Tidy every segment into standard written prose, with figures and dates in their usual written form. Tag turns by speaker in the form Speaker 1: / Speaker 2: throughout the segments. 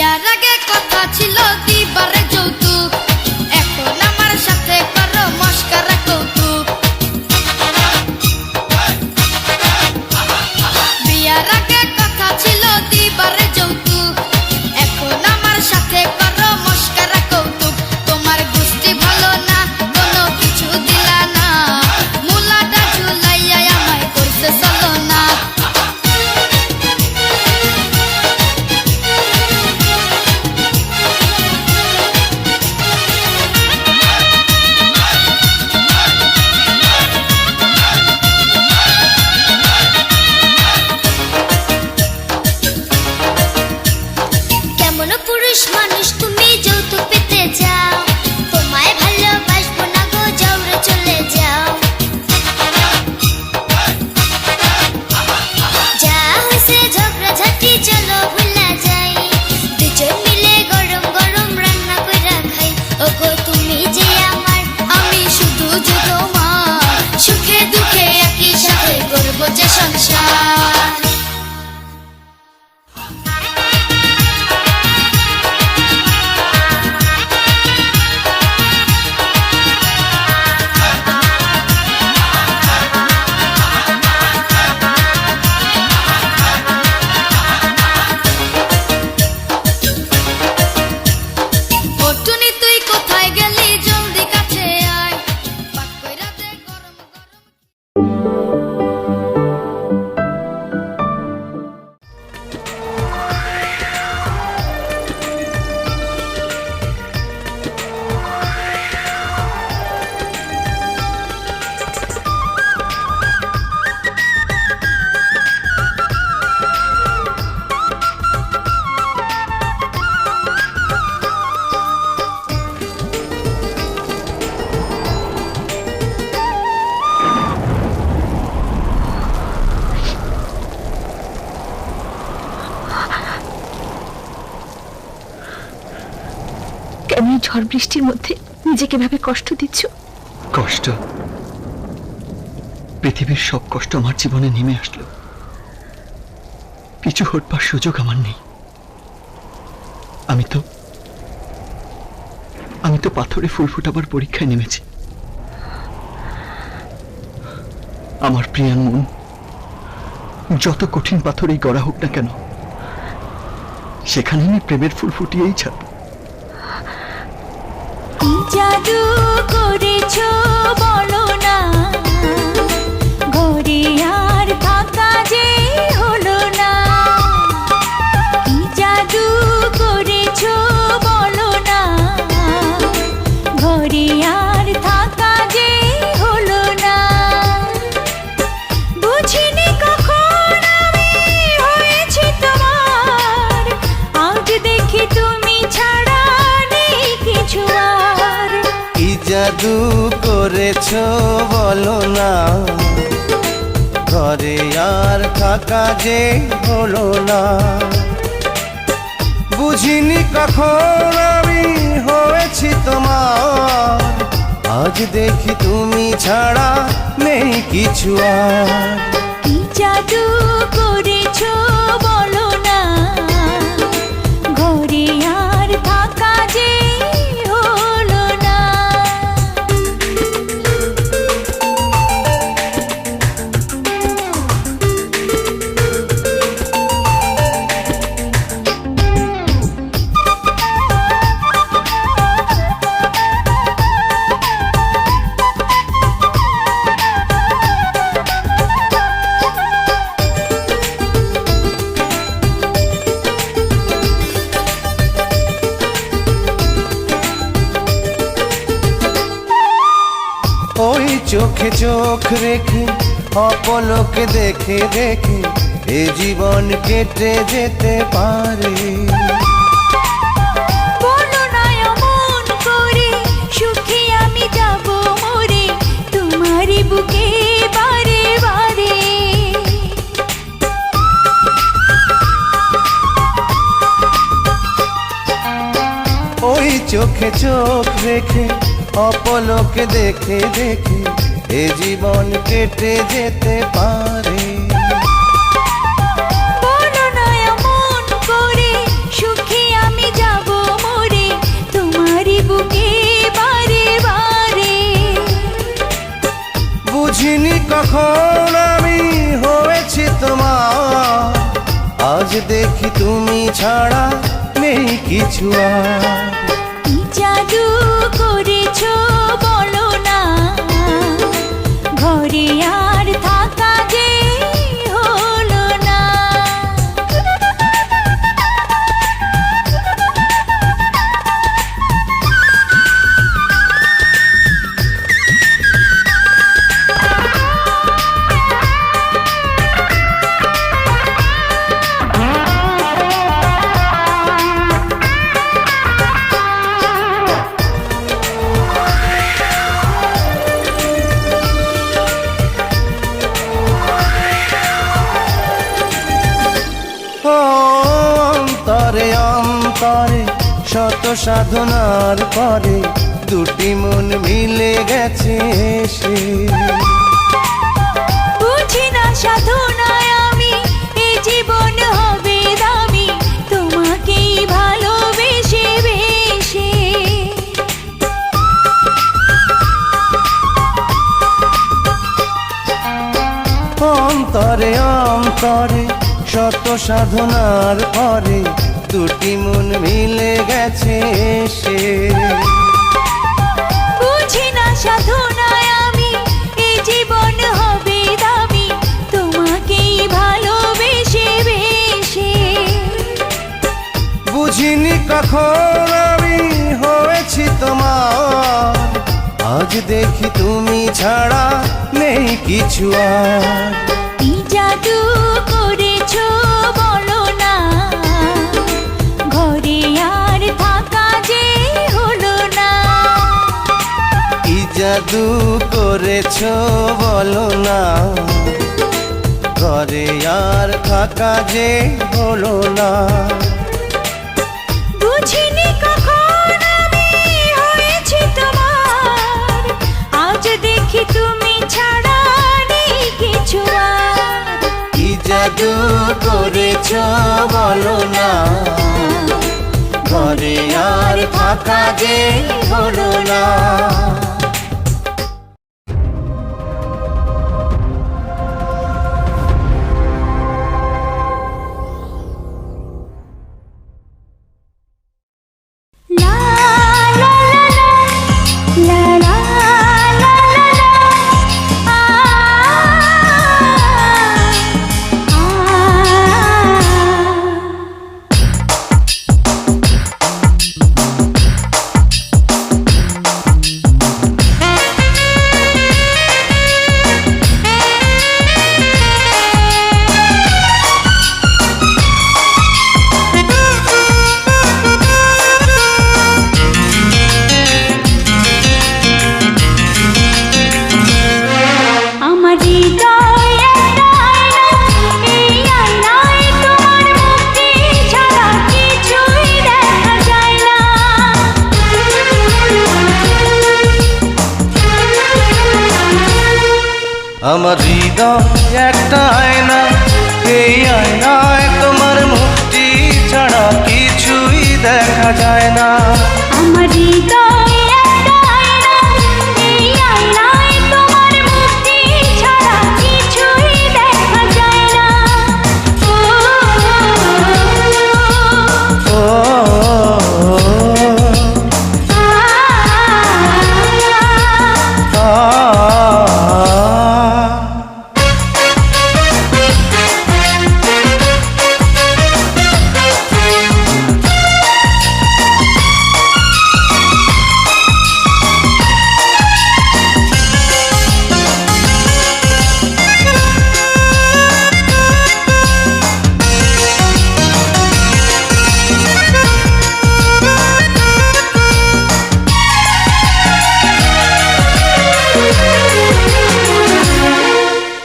Speaker 1: বিয়ার আগে কথা ছিল দিবারে যৌতুক, এখন আমার সাথে করো মস্করা কৌতুক। বিয়ার আগে কথা ছিল দিবারে যৌতুক, এখন আমার সাথে করো মস্করা কৌতুক। তোমার গোষ্ঠী ভালো না, কোনো কিছু দিলা না, মুলাটা ঝুলাইয়া আমায় করছে চলো না। কেমন পুরুষ মানুষ তুমি যৌতুক পেতে চাও, তোমায় ভালোবাসবো না গো যাওরে চলে যাও। যা হয়েছে ঝগড়াঝাটি চলো ভুলা যাই, দুজন মিলে গরম গরম রান্না কইরা খাই। ওগো তুমি যে আমার, আমি শুধু যে তোমার, সুখে দুঃখে একই সাথে করবো যে সংসার। অটুনি তুই কোথায় গেলি, জলদি কাছে আয়, পাক কইরা দে গরম গরম।
Speaker 2: কেন এই ঝড় বৃষ্টির মধ্যে নিজেকে ভাবে কষ্ট দিচ্ছ?
Speaker 3: কষ্ট? পৃথিবীর সব কষ্ট আমার জীবনে নেমে আসলো, পিছু হটবার সুযোগ আমার নেই। আমি তো পাথরে ফুল ফোটাবার পরীক্ষায় নেমেছি। আমার প্রিয়ার মন যত কঠিন পাথরেই গড়া হোক না কেন, সেখানে আমি প্রেমের ফুল ফুটিয়েই ছাড়ব।
Speaker 2: কি জাদু করেছো বলো না, ঘরে আর থাকা যে হলো না। কি জাদু করেছো বলো না, ঘরে আর থাকা যে হলো না। বুঝিনি কখন আমি হয়েছি তোমার, আজ দেখি তুমি ছাড়া নেই কিছু আর।
Speaker 4: কি জাদু করেছো বলো না, ঘরে আর থাকা যে হলো না। বুঝিনি কখন আমি হয়েছি তোমার, আজ দেখি তুমি ছাড়া নেই কিছু আর।
Speaker 2: কি জাদু করেছো বলো না, ঘরে আর থাকা যে হলো না।
Speaker 4: ওই চোখে চোখ রেখে অপলকে দেখে দেখে এ জীবন কেটে যেতে পারে।
Speaker 2: বলো না এমন করে, সুখে আমি যাব মরে তোমারই বুকে বারে বারে।
Speaker 4: ওই চোখে চোখ রেখে অপলকে দেখে দেখে এ জীবন কেটে যেতে পারে।
Speaker 2: বলো না এমন করে, সুখে আমি
Speaker 4: কখন আমি হয়েছি তোমার, আজ দেখি তুমি ছাড়া নেই কিছু আর।
Speaker 2: কি জাদু করেছো বলো না, ঘরে আর থাকা যে হলো না।
Speaker 4: অন্তরে অন্তরে শত সাধনার পরে দুটি মন মিলে গেছে সে।
Speaker 2: বুঝি না সাধনায় আমি এ জীবন হবে দামি, তোমাকেই ভালোবেসে বেশে।
Speaker 4: অন্তরে অন্তরে শত সাধনার পরে দুটি মন মিলে গেছে সে।
Speaker 2: বুঝি না সাধনায় আমি এ জীবন হবে দামি, তোমাকেই ভালোবেসে বেশে।
Speaker 4: বুঝিনি কখন আমি হয়েছি তোমার, আজ দেখি তুমি ছাড়া নেই কিছু আর।
Speaker 2: কি জাদু করেছো বলো না, ঘরে আর থাকা যে হলো না।
Speaker 4: কি জাদু করেছো বলো না, ঘরে আর থাকা যে হলো না।
Speaker 2: বুঝিনি কখন আমি হয়েছি তোমার, আজ দেখি তুমি ছাড়া নেই কিছু আর।
Speaker 4: কি জাদু করেছো বলো না, ঘরে আর থাকা যে হলো না।
Speaker 2: লা লা লা লা লা লা লা, আমার হৃদয় একটা আয়না, এই আয়নায় তোমার মুক্তি ছাড়া কিছুই দেখা যায় না।
Speaker 4: আমার হৃদয় একটা আয়না, এই আয়নায় তোমার মুক্তি ছাড়া কিছুই দেখা যায় না।
Speaker 2: আমার হৃদয় একটা আয়না, এই আয়নায় তোমার মুক্তি ছাড়া কিছুই দেখা যায় না।
Speaker 4: ও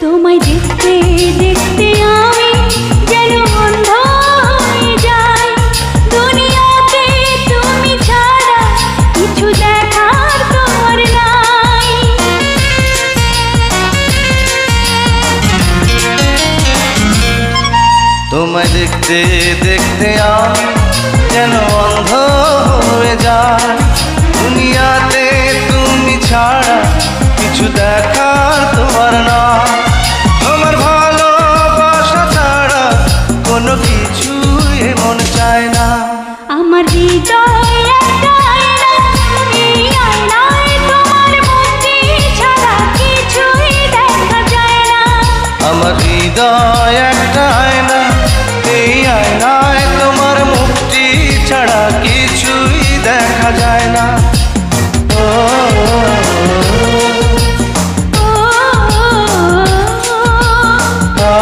Speaker 2: তোমায় দেখতে দেখতে আমি যেন অন্ধ হয়ে যাই, দুনিয়াতে তুমি ছাড়া কিছু দেখার তোমার নাই।
Speaker 4: তোমায় দেখতে দেখতে আমি যেন অন্ধ হয়ে যাই, দুনিয়াতে তুমি ছাড়া কিছু দেখার তোমার না।
Speaker 2: হৃদয় একটা আয়না, এই আয়নায় তোমার মুক্তি ছাড়া কিছুই দেখা যায় না।
Speaker 4: আমার হৃদয় একটা আয়না, এই আয়নায় তোমার মুক্তি ছাড়া কিছুই দেখা যায় না। ও,
Speaker 2: ও,
Speaker 4: আ,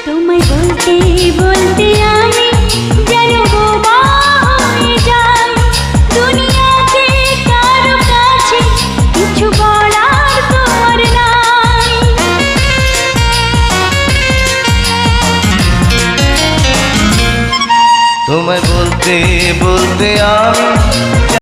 Speaker 2: তোমায় বলতে বলতে আমি যেন বোবা হয়ে যাই, দুনিয়াতে কারো কাছে কিছু বলার তোমার নাই।
Speaker 4: তোমায় বলতে বলতে আমি